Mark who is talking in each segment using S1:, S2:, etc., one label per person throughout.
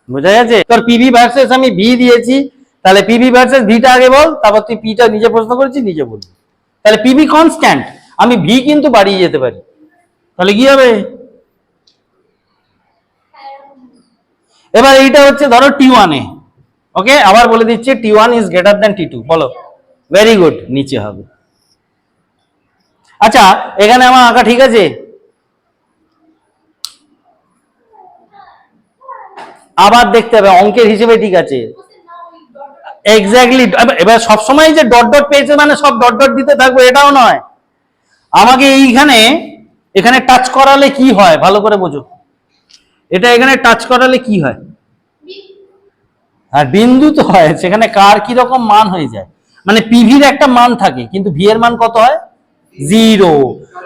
S1: বোঝা গেছে? তোর পিভি ভার্সেস আমি ভি দিয়েছি, তাহলে পিভি ভার্সেস ভিটা আগে বল, তারপর তুই পিটা নিজে প্রশ্ন করেছিস নিজে বলবি। তাহলে পিভি কনস্ট্যান্ট, আমি ভি কিন্তু বাড়িয়ে যেতে পারি, তাহলে কি হবে? এবার এইটা হচ্ছে ধরো T1 এ, ওকে, আবার বলে দিচ্ছি T1 is greater than T2, বলো। ভেরি গুড, নিচে হবে। আচ্ছা এখানে আমার আঁকা ঠিক আছে? আবার দেখতে হবে অঙ্কের হিসেবে ঠিক আছে। এক্স্যাক্টলি। এবার সবসময় যে ডট ডট পেয়েছে মানে সব ডট ডট দিতে থাকবো এটাও নয়। আমাকে এইখানে এখানে টাচ করালে কি হয় ভালো করে বোঝো। এটা এখানে টাচ করালে কি হয়? আর বিন্দু তো হয়, সেখানে কার কি রকম মান হয়ে যায়, মানে পিভির একটা মান থাকে কিন্তু ভি এর মান কত হয়? 0।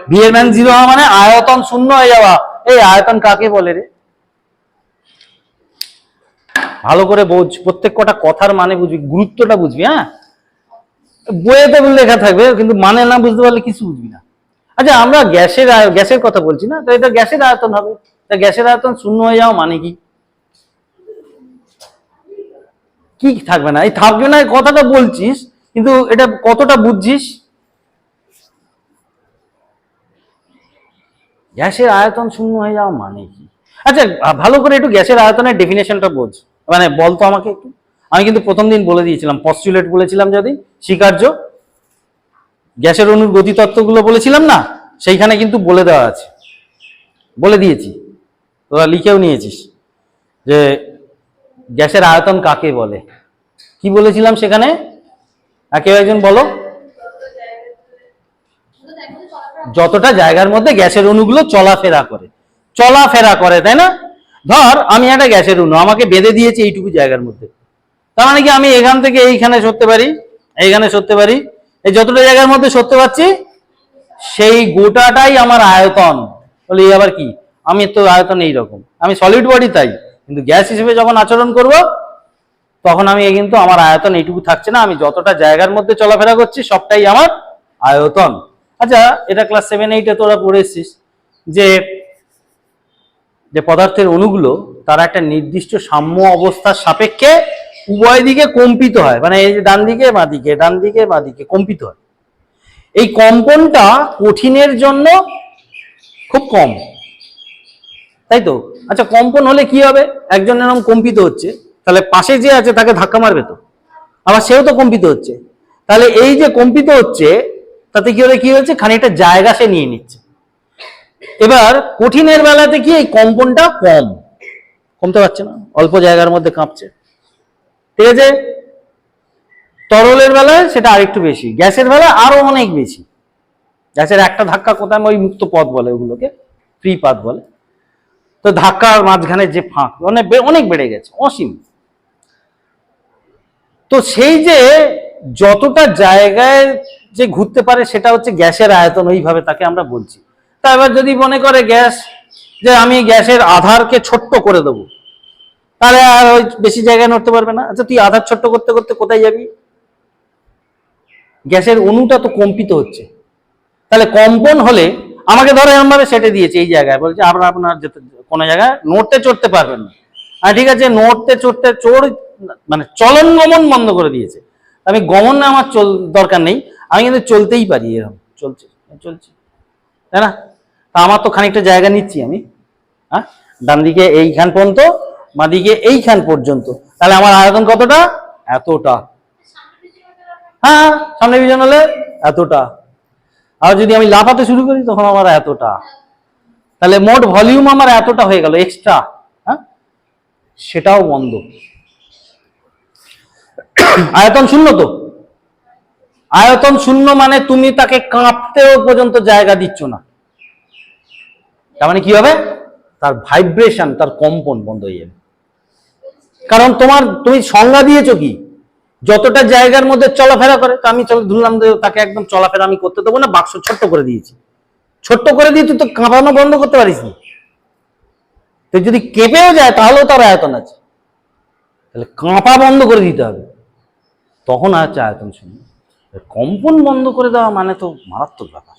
S1: ভি এর মান 0 হওয়া মানে আয়তন শূন্য হয়ে যাওয়া। এই আয়তন কাকে বলে রে? ভালো করে বোঝ, প্রত্যেক কটা কথার মানে বুঝবি, গুরুত্বটা বুঝবি। হ্যাঁ, বইয়েতে লেখা থাকবে কিন্তু মানে না বুঝতে পারলে কিছু বুঝবি না। আচ্ছা আমরা গ্যাসের কথা বলছি না, তো এটা গ্যাসের আয়তন হবে। তা গ্যাসের আয়তন শূন্য হয়ে যাওয়া মানে কি? কি থাকবে না? এই থাকবে না কথাটা বলছিস, কিন্তু এটা কতটা বুঝছিস? গ্যাসের আয়তন শূন্য হয়ে যাওয়া মানে কি? আচ্ছা ভালো করে একটু গ্যাসের আয়তনের ডেফিনেশনটা বোঝ, মানে বলতো আমাকে একটু। আমি কিন্তু প্রথম দিন বলে দিয়েছিলাম, পস্টুলেট বলেছিলাম যদি, স্বীকার্য, গ্যাসের অণুর গতিতত্ত্বগুলো বলেছিলাম না, সেইখানে কিন্তু বলে দেওয়া আছে, বলে দিয়েছি, তোরা লিখেও নিয়েছিস যে গ্যাসের আয়তন কাকে বলে। কি বলেছিলাম সেখানে? কেউ একজন বলো। যতটা জায়গার মধ্যে গ্যাসের অণুগুলো চলাফেরা করে, চলাফেরা করে, তাই না? ধর আমি একটা গ্যাসের অণু, আমাকে বেঁধে দিয়েছে এইটুকু জায়গার মধ্যে, তার মানে কি আমি এখান থেকে এইখানে সরতে পারি, এইখানে সরতে পারি, এই যতটা জায়গার মধ্যে সরতে পারছি সেই গোটাটাই আমার আয়তন। বলে এই আবার কি? আমি তো আয়তন এইরকম, আমি সলিড বডি, তাই কিন্তু গ্যাস হিসেবে যখন আচরণ করব তখন আমি কিন্তু আমার আয়তন এইটুকু থাকছে না, আমি যতটা জায়গার মধ্যে চলাফেরা করছি সবটাই আমার আয়তন। আচ্ছা এটা ক্লাস 7-8-এ তোরা পড়েছিস যে যে পদার্থের অণুগুলো তারা একটা নির্দিষ্ট সাম্য অবস্থার সাপেক্ষে উভয় দিকে কম্পিত হয়, মানে এই যে ডান দিকে বাঁ দিকে, ডান দিকে বাঁ দিকে কম্পিত হয়। এই কম্পনটা কঠিনের জন্য খুব কম, তাই তো? আচ্ছা কম্পন হলে কি হবে? একজন এরকম কম্পিত হচ্ছে, তাহলে পাশে যে আছে তাকে ধাক্কা মারবে তো, আবার সেও তো কম্পিত হচ্ছে, তাহলে এই যে কম্পিত হচ্ছে তাতে কি হলে কি হচ্ছে, খানিকটা জায়গা সে নিয়ে নিচ্ছে। এবার কঠিনের বেলাতে কি এই কম্পনটা কম, কমতে পারছে না, অল্প জায়গার মধ্যে কাঁপছে, ঠিক আছে? তরলের বেলায় সেটা আরেকটু বেশি, গ্যাসের বেলায় আরো অনেক বেশি। গ্যাসের একটা ধাক্কা কোথায়, ওই মুক্ত পথ বলে, ওগুলোকে ফ্রি পাথ বলে। তো ধাক্কার মাঝখানে যে ফাঁক অনেক অনেক বেড়ে গেছে, অসীম। তো সেই যে যতটা জায়গায় যে ঘুরতে পারে সেটা হচ্ছে গ্যাসের আয়তন, ওইভাবে তাকে আমরা বলছি। তা এবার যদি মনে করে গ্যাস যে আমি গ্যাসের আধারকে ছোট্ট করে দেবো, তাহলে আর ওই বেশি জায়গায় নড়তে পারবে না। আচ্ছা তুই আধার ছোট্ট করতে করতে কোথায় যাবি? গ্যাসের অণুটা তো কম্পিত হচ্ছে, তাহলে কম্পন হলে আমাকে ধরো এরকম ভাবে সেটে দিয়েছে এই জায়গায়, বলছে আপনার যেতে কোনো জায়গায় নড়তে চড়তে পারবেন না। আর ঠিক আছে, নড়তে চড়তে মানে চলন গমন বন্ধ করে দিয়েছে, আমি গমন আমার দরকার নেই, আমি কিন্তু চলতেই পারি, এরকম চলছে চলছে, তাই না? তা আমার তো খানিকটা জায়গা নিচ্ছি আমি, হ্যাঁ, ডান দিকে এইখান পর্যন্ত, বাঁ দিকে এইখান পর্যন্ত, তাহলে আমার আয়তন কতটা? এতটা। হ্যাঁ সামনে পিছন হলে এতটা। আর যদি আমি লাফাতে শুরু করি তখন আমার এতটা, তাহলে মোট ভলিউম আমার এতটা হয়ে গেল এক্সট্রা। হ্যাঁ, সেটাও বন্ধ। আয়তন শূন্য তো, আয়তন শূন্য মানে তুমি তাকে কাঁপতেও পর্যন্ত জায়গা দিচ্ছ না, তার মানে কি হবে? তার ভাইব্রেশন, তার কম্পন বন্ধ হয়ে যাবে। কারণ তুমি সংজ্ঞা দিয়েছো কি? যতটা জায়গার মধ্যে চলাফেরা করে, তো আমি ধরলাম তাকে একদম চলাফেরা আমি করতে দেবো না, বাক্স ছোট্ট করে দিয়েছি, ছোট্ট করে দিয়ে তুই তো কাঁপানো বন্ধ করতে পারিস না। তো যদি কেঁপেও যায় তাহলেও তার আয়তন আছে, তাহলে কাঁপা বন্ধ করে দিতে হবে, তখন আছে আয়তন শূন্য। কম্পন বন্ধ করে দেওয়া মানে তো মারাত্মক ব্যাপার।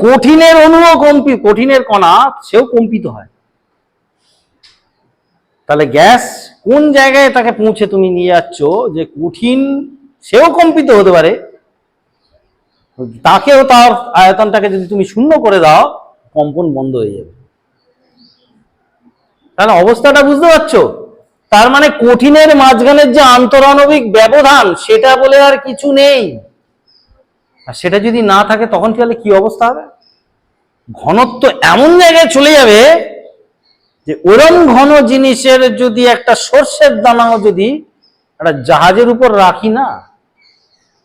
S1: কঠিনের অণুও কঠিনের কণা সেও কম্পিত হয়, তাহলে গ্যাস কোন জায়গায় তাকে পৌঁছে তুমি নিয়ে যাচ্ছ যে কঠিন, সেও কম্পিত হতে পারে, তাকেও তার আয়তনটাকে যদি তুমি শূন্য করে দাও, কম্পন বন্ধ হয়ে যাবে। তাহলে অবস্থাটা বুঝতে পারছো? তার মানে কঠিনের মাঝখানের যে আন্তরাণবিক ব্যবধান, সেটা বলে আর কিছু নেই। আর সেটা যদি না থাকে তখন তাহলে কি অবস্থা হবে? ঘনত্ব এমন জায়গায় চলে যাবে যে ওরম ঘন জিনিসের যদি একটা সর্ষের দানাও যদি একটা জাহাজের উপর রাখি না,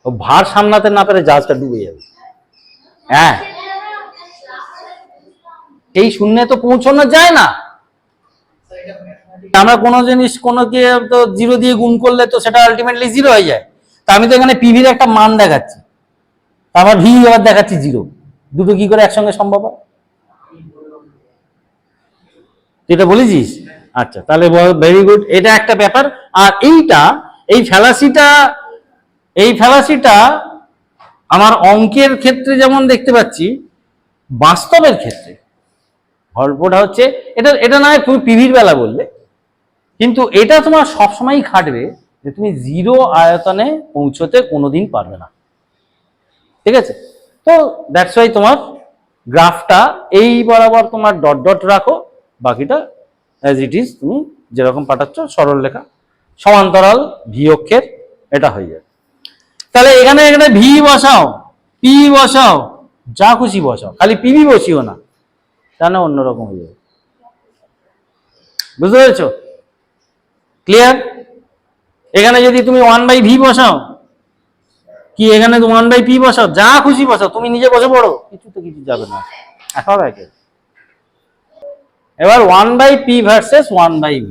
S1: ও ভার সামলাতে না পেরে জাহাজটা ডুবে যাবে। হ্যাঁ, এই শূন্যে তো পৌঁছানো যায় না। আমরা কোনো জিনিস কোনোকে তো জিরো দিয়ে গুণ করলে তো সেটা আলটিমেটলি জিরো হয়ে যায়। তা আমি তো এখানে পিভির একটা মান দেখাচ্ছি, তারপর ভি আবার দেখাচ্ছি জিরো, দুটো কি করে একসঙ্গে সম্ভব হয়? এটা বলেছিস? আচ্ছা, তাহলে ভেরি গুড, এটা একটা ব্যাপার। আর এই ফ্যালাসিটা আমার অঙ্কের ক্ষেত্রে যেমন দেখতে পাচ্ছি, বাস্তবের ক্ষেত্রে গল্পটা হচ্ছে এটা নয় তুমি পিভির বেলা বললে, কিন্তু এটা তোমার সবসময়ই খাটবে যে তুমি জিরো আয়তনে পৌঁছতে কোনোদিন পারবে না। ঠিক আছে? তো দ্যাটস ওয়াই তোমার গ্রাফটা এই বরাবর তোমার ডট ডট রাখো, বাকিটা অ্যাজ ইট ইজ তুমি যেরকম পাঠাচ্ছ সরল লেখা, সমান্তরাল ভি অক্ষের, এটা হয়ে যাবে। তাহলে এখানে ভি বসাও, পি বসাও, যা খুশি বসাও, খালি পিভি বসিও না, তা না অন্যরকম হয়ে যাবে। বুঝতে পেরেছো? ক্লিয়ার? এখানে যদি তুমি 1/v বসাও, কি এখানে 1/p বসাও, যা খুশি বসাও, তুমি নিজে বসে পড়ো, কিছু তো কিছু যাবে না। এবার 1/p ভার্সেস 1/v।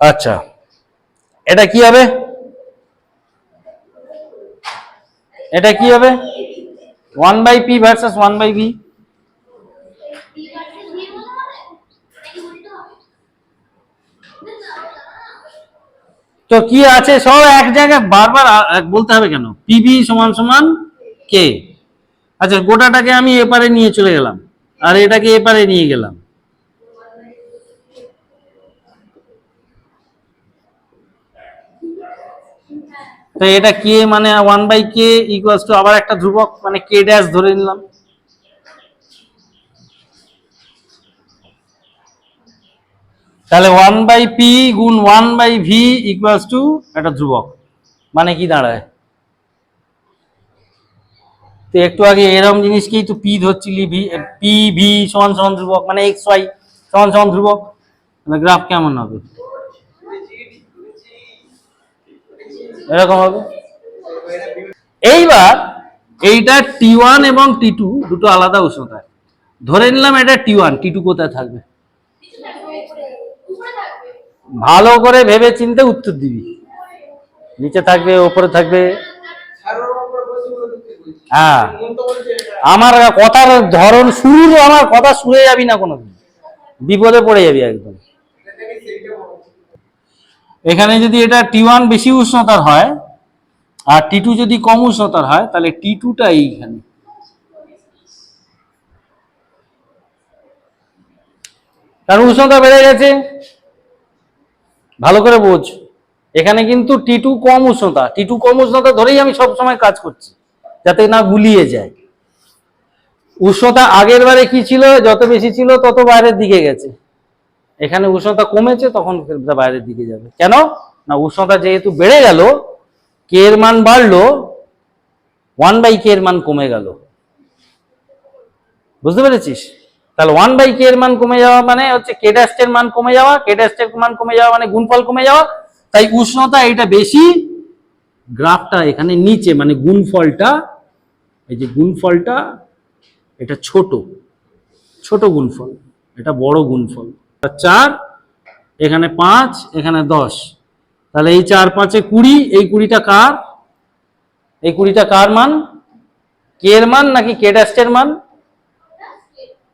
S1: আচ্ছা, এটা কি হবে? এটা কি হবে? 1/p versus 1/v। তো কি আছে, সব এক জায়গায় বারবার বলতে হবে কেন? পিবি সমান সমান কে। আচ্ছা, গোটাটাকে আমি এপারে নিয়ে চলে গেলাম আর এটাকে এপারে নিয়ে গেলাম, তো এটা কে মানে 1/k ইকুয়ালস টু আবার একটা ধ্রুবক মানে k ড্যাশ ধরে নিলাম। তাহলে 1/p গুণ 1/v ইকুয়ালস টু একটা ধ্রুবক, মানে কি দাঁড়ায়? তো একটু আগে এরকম জিনিসকেই তো পি ধরছিলি, পি ভি সমান সমান ধ্রুবক, মানে এক্স ওয়াই সমান সমান ধ্রুবক। গ্রাফ কেমন হবে? এরকম হবে। এইবার এইটা T1 এবং T2 দুটো আলাদা উষ্ণতা, ধরে নিলাম এটা T1, T2 কোথায় থাকবে? ভালো করে ভেবে চিন্তে উত্তর দিবি। নিচে থাকবে, ওপরে থাকবে? হ্যাঁ, আমার কথার ধরন শুরু, আমার কথা শুনে যাবি না, কোনোদিন বিপদে পড়ে যাবি একদম। এখানে যদি এটা T1 বেশি উষ্ণতার হয় আর T2 যদি কম উষ্ণতার হয়, তাহলে T2টা এইখানে, কারণ উষ্ণতা বেড়ে গেছে। ভালো করে বোঝ, এখানে কিন্তু T2 কম উষ্ণতা ধরেই আমি সব সময় কাজ করছি, যাতে না গুলিয়ে যায়। উষ্ণতা আগের বারে কি ছিল? যত বেশি ছিল তত বাইরের দিকে গেছে। এখানে উষ্ণতা কমেছে, তখন বাইরের দিকে যাবে। কেন না, উষ্ণতা যেহেতু বেড়ে গেল, কে এর মান বাড়লো, 1/k এর মান কমে গেল। বুঝতে পেরেছিস? তাহলে 1/k এর মান কমে যাওয়া মানে হচ্ছে k ড্যাশ এর মান কমে যাওয়া, k ড্যাশ এর মান কমে যাওয়া মানে গুণফল কমে যাওয়া। তাই উষ্ণতা এটা বেশি, গ্রাফটা এখানে নিচে, মানে গুণফলটা, এই যে গুণফলটা এটা ছোট গুণফল, এটা বড় গুণফল। 4, এখানে 5, এখানে 10, তাহলে এই 4 5 20, এই 20টা কার? এই 20টা কার মান? কে এর মান নাকি কে ড্যাশ এর মান?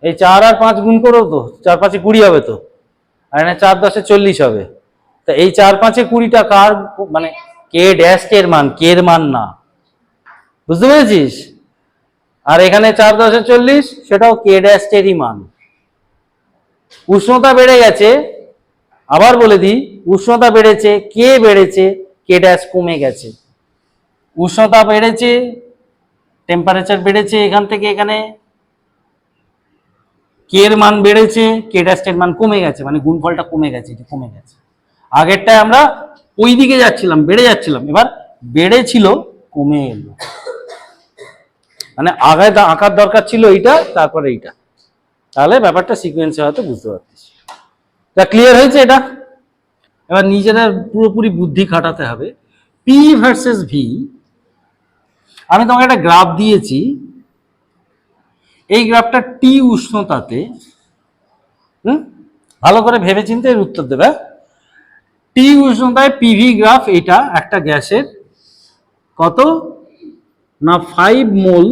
S1: এই 4 আর 5 গুণ করো তো, 4 5 20 হবে তো, আর এখানে 4 10 40 হবে। তা এই 4 5 20টা কার, মানে কে ড্যাশ এর মান, কে এর মান না, বুঝতে পেরেছিস? আর এখানে 4×10⁻40, সেটাও কে ড্যাশ এরই মান। উষ্ণতা বেড়ে গেছে, আবার বলে দিই, উষ্ণতা বেড়েছে, কে বেড়েছে, কে ড্যাশ কমে গেছে। উষ্ণতা বেড়েছে, টেম্পারেচার বেড়েছে, এখান থেকে এখানে কে এর মান বেড়েছে, কে ড্যাশ এর মান কমে গেছে, মানে গুণফলটা কমে গেছে, এটি কমে গেছে। আগেরটায় আমরা ওই দিকে যাচ্ছিলাম, বেড়ে যাচ্ছিলাম, এবার বেড়েছিল কমে এলো, মানে আগে আঁকার দরকার ছিল এইটা, তারপরে এইটা, তাহলে ব্যাপারটা সিকোয়েন্সে হয়তো বুঝতে পারছিস। তা ক্লিয়ার হয়েছে এটা? এবার নিজেদের পুরোপুরি বুদ্ধি খাটাতে হবে। পি ভার্সেস ভি, আমি তোমাকে একটা গ্রাফ দিয়েছি, এই গ্রাফটা টি উষ্ণতাতে, ভালো করে ভেবেচিন্তে এর উত্তর দেবে। টি উষ্ণতায় পিভি গ্রাফ, এটা একটা গ্যাসের কত না 5 মোল,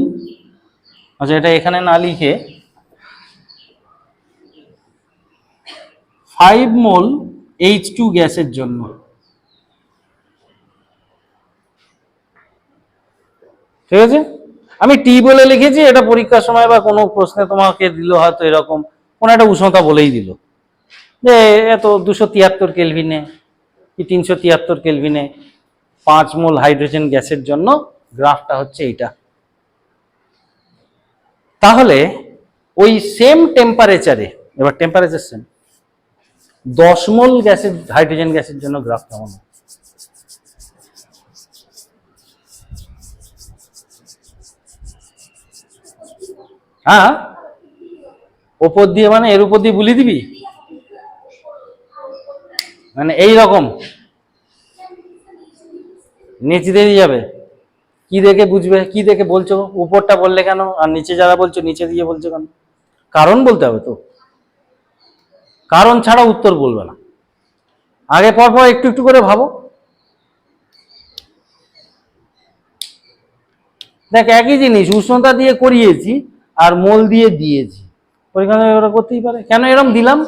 S1: আচ্ছা এটা এখানে না লিখে 5 মোল H2 গ্যাসের জন্য, ঠিক আছে? আমি টি বলে লিখেছি, এটা পরীক্ষার সময় বা কোনো প্রশ্নে তোমাকে দিল হয়তো এরকম কোন একটা উষ্ণতা বলেই দিল যে এত 273 কেলভিনে কি 373 কেলভিনে 5 মোল হাইড্রোজেন গ্যাসের জন্য গ্রাফটা হচ্ছে এইটা। তাহলে ওই সেম টেম্পারেচারে, এবার টেম্পারেচার সেম, 10 মোল গ্যাসের হাইড্রোজেন গ্যাসের জন্য গ্রাফ কেমন? হ্যাঁ, ওপর দিয়ে মানে এর উপর দিয়ে বুলি দিবি, মানে এই রকম নিচে দিয়ে যাবে। কি দেখে বুঝবে, কি দেখে বলছো? উপরটা বললে কেন, আর নিচে যারা বলছো নিচে দিয়ে বলছো কেন? কারণ বলতে হবে তো, কারণ ছাড়া উত্তর বলবে না। আগে পর একটু একটু করে ভাবো। দেখ, একই জিনিস উষ্ণতা দিয়ে করিয়েছি আর মোল দিয়ে দিয়েছি, পরীক্ষা ওরা করতেই পারে। কেন এরকম দিলাম?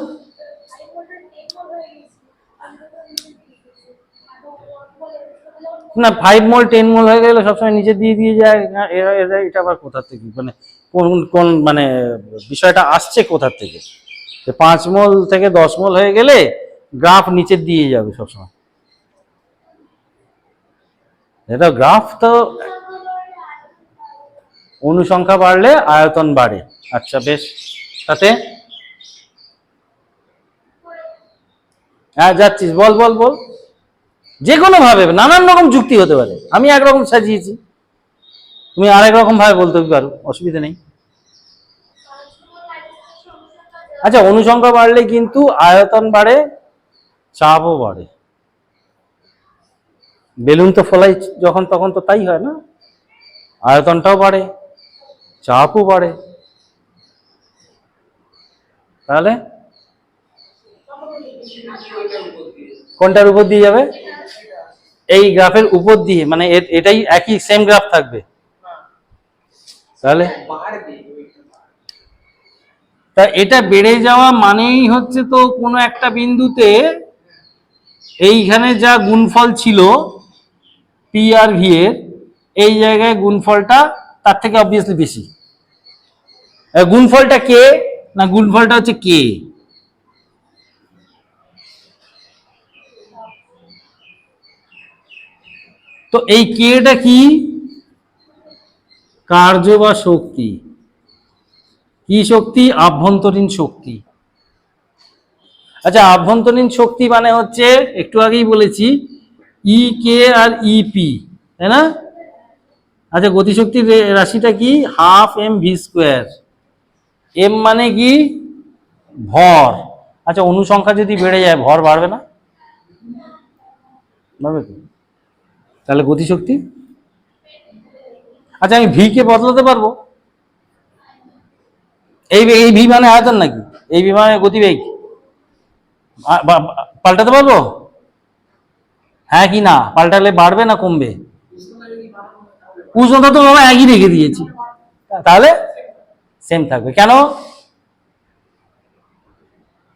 S1: না, 5 মোল 10 মোল হয়ে গেলে সবসময় নিচে দিয়ে দিয়ে যায়, এটা আবার কোথা থেকে, মানে কোন কোন মানে বিষয়টা আসছে কোথা থেকে, যে 5 মোল থেকে 10 মোল হয়ে গেলে গ্রাফ নিচের দিয়ে যাবে সবসময়? এটা গ্রাফ তো অনুসংখ্যা বাড়লে আয়তন বাড়ে। আচ্ছা বেশ, তাতে হ্যাঁ যাচ্ছিস, বল বল বল। যে কোনো ভাবে নানান রকম যুক্তি হতে পারে, আমি একরকম সাজিয়েছি, তুমি আরেক রকম ভাবে বলতে পারো, অসুবিধা নেই। আচ্ছা, অনুসংখ্যা বাড়লে কিন্তু আয়তন বাড়ে, চাপও বাড়ে। বেলুন তো ফলাই যখন তখন তো তাই হয় না, আয়তনটাও বাড়ে, চাপও বাড়ে। তাহলে কোনটার উপর দিয়ে যাবে? এই গ্রাফের উপর দিয়ে, মানে এটাই একই সেম গ্রাফ থাকবে, তাহলে তা এটা বেড়ে যাওয়া মানেই হচ্ছে তো কোনো একটা বিন্দুতে এইখানে যা গুণফল ছিল পি আর ভি এর, এই জায়গায় গুণফলটা তার থেকে অবভিয়াসলি বেশি। গুণফলটা কে না, গুণফলটা হচ্ছে কে। তো এই কেটা কি? কার্য বা শক্তি। কি শক্তি? আভ্যন্তরীণ শক্তি। আচ্ছা, আভ্যন্তরীণ শক্তি মানে হচ্ছে একটু আগেই বলেছি ই কে আর ই পি, তাই না? আচ্ছা, গতিশক্তির রাশিটা কি? Half M V square. M মানে কি? ভর। আচ্ছা, অনুসংখ্যা যদি বেড়ে যায় ভর বাড়বে না? বাড়বে তো। তাহলে গতিশক্তি, আচ্ছা আমি ভি কে বদলাতে পারবো? এই ভি মানে আয়তন নাকি? এই ভি মানে গতিবেগ, পাল্টাতে পারবো? হ্যাঁ কি না? পাল্টালে বাড়বে না কমবে? উষ্ণতা তো বাবা একই রেখে দিয়েছি, তাহলে সেম থাকবে। কেন?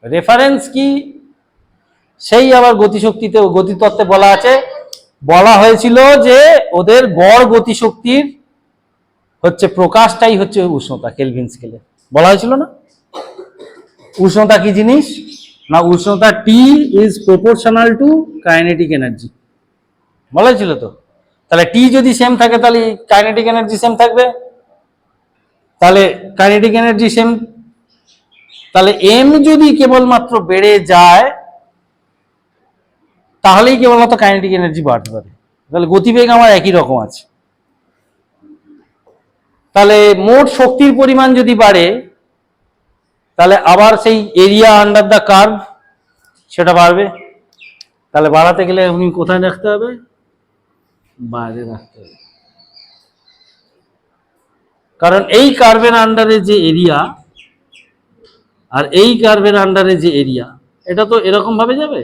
S1: রেফারেন্স কি? সেই আবার গতিশক্তিতে, গতিতত্ত্বে বলা আছে বলা হয়েছিল যে ওদের গড় গতিশক্তির হচ্ছে প্রকাশটাই হচ্ছে উষ্ণতা কেলভিন স্কেলে, বলা হয়েছিল না? উষ্ণতা কি জিনিস না, উষ্ণতা টি is proportional to kinetic energy, বলা হয়েছিল তো। তাহলে টি যদি সেম থাকে তাহলে কাইনেটিক এনার্জি সেম থাকবে, তাহলে কাইনেটিক এনার্জি সেম, তাহলে এম যদি কেবলমাত্র বেড়ে যায় তাহলেই কেবলমাত্র কাইনেটিক এনার্জি বাড়তে পারে, তাহলে গতিবেগ আমার একই রকম আছে। তাহলে মোট শক্তির পরিমাণ যদি বাড়ে তাহলে আবার সেই এরিয়া আন্ডার দ্য কার্ভ সেটা বাড়বে, তাহলে বাড়াতে গেলে উনি কোথায় রাখতে হবে? বাইরে রাখতে হবে। কারণ এই কার্ভের আন্ডারে যে এরিয়া আর এই কার্ভের আন্ডারে যে এরিয়া, এটা তো এরকম ভাবে যাবে,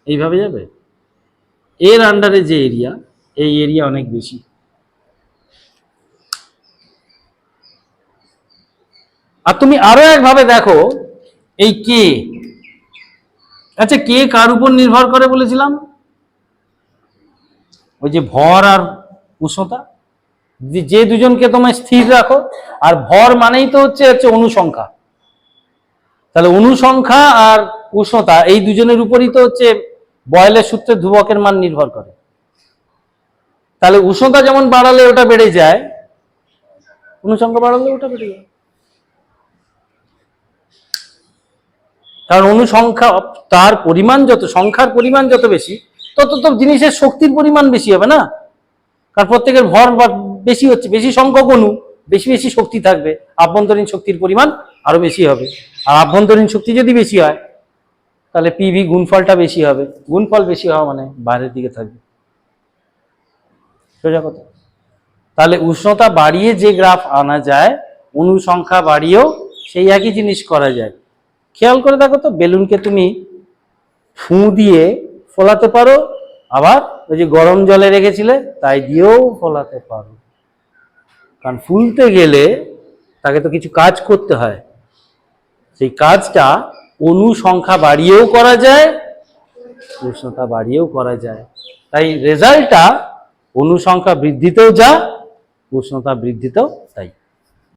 S1: এইভাবে যাবে, এর আন্ডারে যে এরিয়া, এই এরিয়া অনেক বেশি। আর তুমি আরো একভাবে দেখো, এই কে, আচ্ছা কে কার উপর নির্ভর করে বলেছিলাম? ওই যে ভর আর উষ্ণতা, যে দুজনকে তোমায় স্থির রাখো, আর ভর মানেই তো হচ্ছে অনুসংখ্যা, তাহলে অনুসংখ্যা আর উষ্ণতা এই দুজনের উপরই তো হচ্ছে বয়েলের সূত্রে ধ্রুবকের মান নির্ভর করে। তাহলে উষ্ণতা যেমন বাড়ালে ওটা বেড়ে যায়, অনুসংখ্যা বাড়ালে ওটা বেড়ে যায়, কারণ অনুসংখ্যা তার পরিমাণ যত, সংখ্যার পরিমাণ যত বেশি তত তো জিনিসের শক্তির পরিমাণ বেশি হবে না, কারণ প্রত্যেকের ভর বেশি হচ্ছে, বেশি সংখ্যক অণু বেশি বেশি শক্তি থাকবে, আভ্যন্তরীণ শক্তির পরিমাণ আরো বেশি হবে, আর আভ্যন্তরীণ শক্তি যদি বেশি হয় তাহলে পিভি গুণফলটা বেশি হবে, গুণফল বেশি হওয়া মানে বাইরের দিকে থাকবে, সোজা কথা। তাহলে উষ্ণতা বাড়িয়ে যে গ্রাফ আনা যায়, অণু সংখ্যা বাড়িয়েও সেই একই জিনিস করা যায়। খেয়াল করে দেখো তো, বেলুনকে তুমি ফু দিয়ে ফোলাতে পারো, আবার ওই যে গরম জলে রেখেছিলে তাই দিয়েও ফোলাতে পারো, কারণ ফুলতে গেলে তাকে তো কিছু কাজ করতে হয়, সেই কাজটা অণু সংখ্যা বাড়িয়েও করা যায়, উষ্ণতা বাড়িয়েও করা যায়, তাই রেজাল্টটা অণু সংখ্যা বৃদ্ধিতেও যা, উষ্ণতা বৃদ্ধিতেও